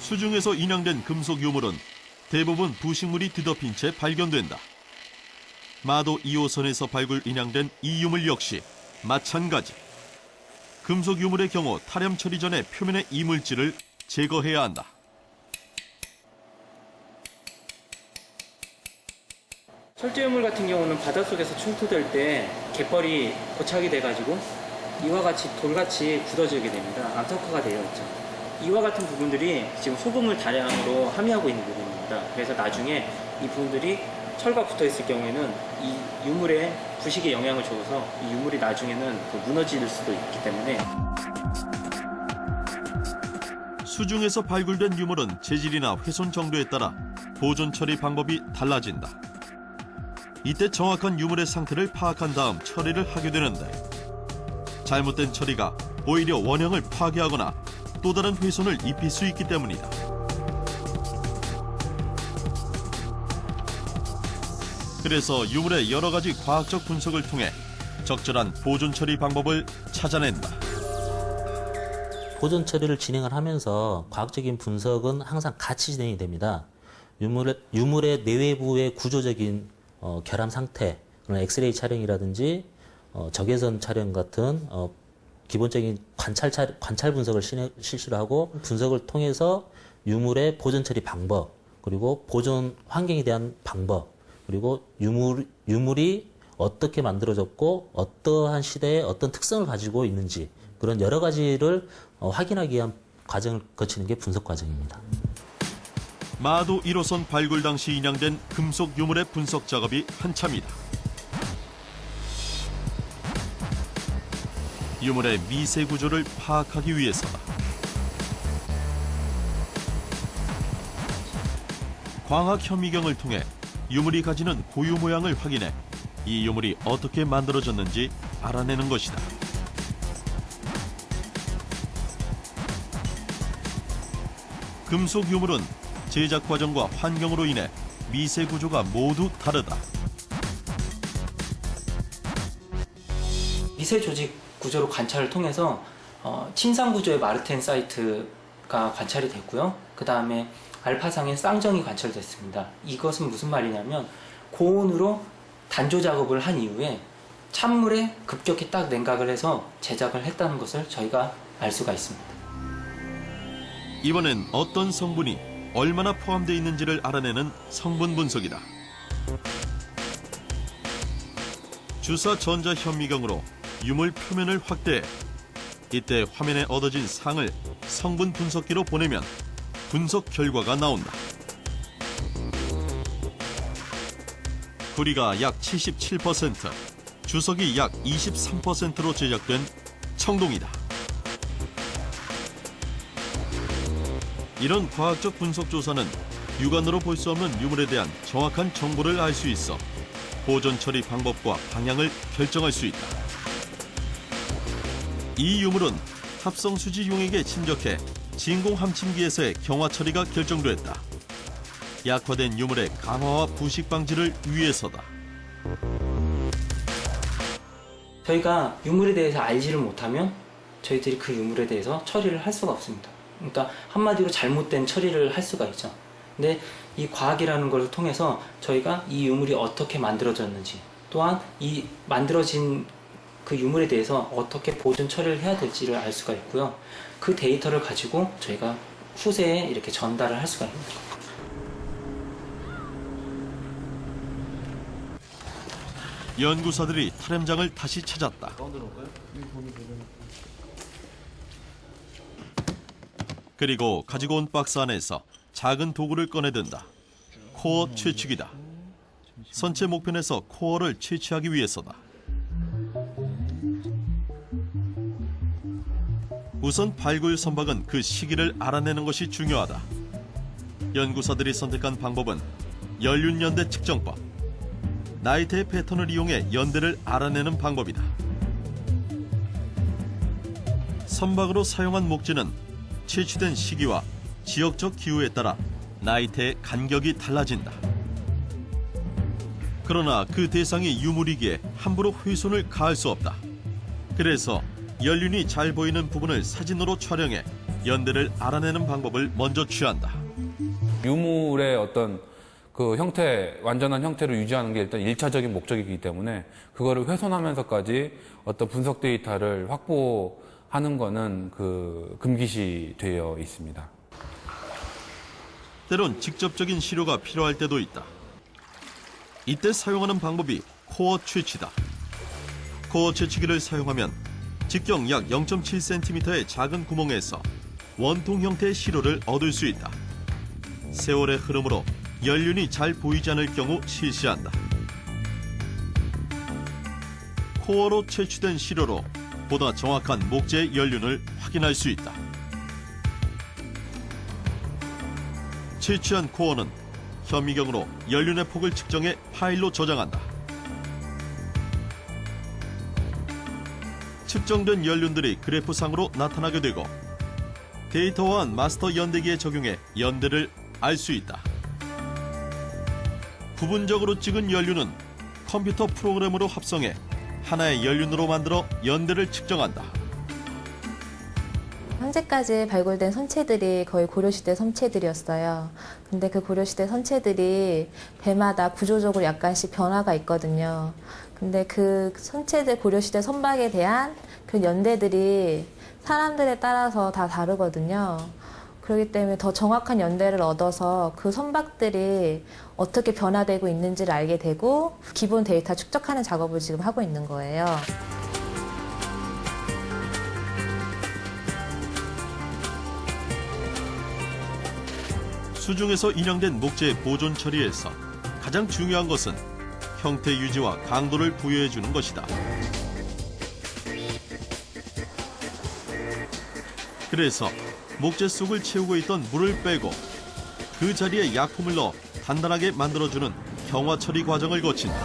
수중에서 인양된 금속 유물은 대부분 부식물이 뒤덮인 채 발견된다. 마도 2호선에서 발굴 인양된 이 유물 역시 마찬가지. 금속 유물의 경우 탈염 처리 전에 표면의 이물질을 제거해야 한다. 철제 유물 같은 경우는 바닷속에서 침투될 때 갯벌이 고착이 돼가지고 이와 같이 돌같이 굳어지게 됩니다. 암석화가 되어 있죠. 이와 같은 부분들이 지금 소금을 다량으로 함유하고 있는 부분입니다. 그래서 나중에 이 부분들이 철과 붙어 있을 경우에는 이 유물에 부식에 영향을 줘서 이 유물이 나중에는 무너질 수도 있기 때문에. 수중에서 발굴된 유물은 재질이나 훼손 정도에 따라 보존 처리 방법이 달라진다. 이때 정확한 유물의 상태를 파악한 다음 처리를 하게 되는데 잘못된 처리가 오히려 원형을 파괴하거나 또 다른 훼손을 입힐 수 있기 때문이다. 그래서 유물의 여러 가지 과학적 분석을 통해 적절한 보존 처리 방법을 찾아낸다. 보존 처리를 진행을 하면서 과학적인 분석은 항상 같이 진행이 됩니다. 유물의 내외부의 구조적인 결함 상태, 그런 엑스레이 촬영이라든지 적외선 촬영 같은 기본적인 관찰 분석을 실시를 하고 분석을 통해서 유물의 보존 처리 방법, 그리고 보존 환경에 대한 방법, 그리고 유물이 어떻게 만들어졌고 어떠한 시대에 어떤 특성을 가지고 있는지 그런 여러 가지를 확인하기 위한 과정을 거치는 게 분석 과정입니다. 마도 1호선 발굴 당시 인양된 금속 유물의 분석 작업이 한참이다. 유물의 미세 구조를 파악하기 위해서다. 광학 현미경을 통해 유물이 가지는 고유 모양을 확인해 이 유물이 어떻게 만들어졌는지 알아내는 것이다. 금속 유물은 제작 과정과 환경으로 인해 미세 구조가 모두 다르다. 미세 조직 구조로 관찰을 통해서 침상 구조의 마르텐 사이트가 관찰이 됐고요. 그 다음에 알파상의 쌍정이 관찰됐습니다. 이것은 무슨 말이냐면 고온으로 단조 작업을 한 이후에 찬물에 급격히 딱 냉각을 해서 제작을 했다는 것을 저희가 알 수가 있습니다. 이번엔 어떤 성분이 얼마나 포함되어 있는지를 알아내는 성분 분석이다. 주사 전자 현미경으로 유물 표면을 확대해 이때 화면에 얻어진 상을 성분 분석기로 보내면 분석 결과가 나온다. 구리가 약 77%, 주석이 약 23%로 제작된 청동이다. 이런 과학적 분석 조사는 육안으로 볼 수 없는 유물에 대한 정확한 정보를 알 수 있어 보존 처리 방법과 방향을 결정할 수 있다. 이 유물은 합성수지용액에 침적해 진공 함침기에서의 경화 처리가 결정됐다. 약화된 유물의 강화와 부식 방지를 위해서다. 저희가 유물에 대해서 알지를 못하면 저희들이 그 유물에 대해서 처리를 할 수가 없습니다. 그러니까 한마디로 잘못된 처리를 할 수가 있죠. 근데 이 과학이라는 것을 통해서 저희가 이 유물이 어떻게 만들어졌는지, 또한 이 만들어진 그 유물에 대해서 어떻게 보존 처리를 해야 될지를 알 수가 있고요. 그 데이터를 가지고 저희가 후세에 이렇게 전달을 할 수가 있는 거죠. 연구사들이 탈염장을 다시 찾았다. 그리고 가지고 온 박스 안에서 작은 도구를 꺼내든다. 코어 채취기다. 선체 목편에서 코어를 채취하기 위해서다. 우선 발굴 선박은 그 시기를 알아내는 것이 중요하다. 연구사들이 선택한 방법은 연륜연대 측정법. 나이테의 패턴을 이용해 연대를 알아내는 방법이다. 선박으로 사용한 목재는 채취된 시기와 지역적 기후에 따라 나이테의 간격이 달라진다. 그러나 그 대상이 유물이기에 함부로 훼손을 가할 수 없다. 그래서 연륜이 잘 보이는 부분을 사진으로 촬영해 연대를 알아내는 방법을 먼저 취한다. 유물의 어떤 그 형태, 완전한 형태를 유지하는 게 일단 1차적인 목적이기 때문에 그거를 훼손하면서까지 어떤 분석 데이터를 확보하는 거는 그 금기시 되어 있습니다. 때론 직접적인 시료가 필요할 때도 있다. 이때 사용하는 방법이 코어 채취다. 코어 채취기를 사용하면 직경 약 0.7cm의 작은 구멍에서 원통 형태의 시료를 얻을 수 있다. 세월의 흐름으로 연륜이 잘 보이지 않을 경우 실시한다. 코어로 채취된 시료로 보다 정확한 목재의 연륜을 확인할 수 있다. 채취한 코어는 현미경으로 연륜의 폭을 측정해 파일로 저장한다. 측정된 연륜들이 그래프상으로 나타나게 되고 데이터화한 마스터 연대기에 적용해 연대를 알 수 있다. 부분적으로 찍은 연륜은 컴퓨터 프로그램으로 합성해 하나의 연륜으로 만들어 연대를 측정한다. 현재까지 발굴된 선체들이 거의 고려시대 선체들이었어요. 근데 그 고려시대 선체들이 배마다 구조적으로 약간씩 변화가 있거든요. 근데 그 선체들 고려시대 선박에 대한 그 연대들이 사람들에 따라서 다 다르거든요. 그렇기 때문에 더 정확한 연대를 얻어서 그 선박들이 어떻게 변화되고 있는지를 알게 되고 기본 데이터 축적하는 작업을 지금 하고 있는 거예요. 수중에서 인양된 목재의 보존 처리에서 가장 중요한 것은 형태 유지와 강도를 부여해 주는 것이다. 그래서 목재 속을 채우고 있던 물을 빼고 그 자리에 약품을 넣어 단단하게 만들어주는 경화 처리 과정을 거친다.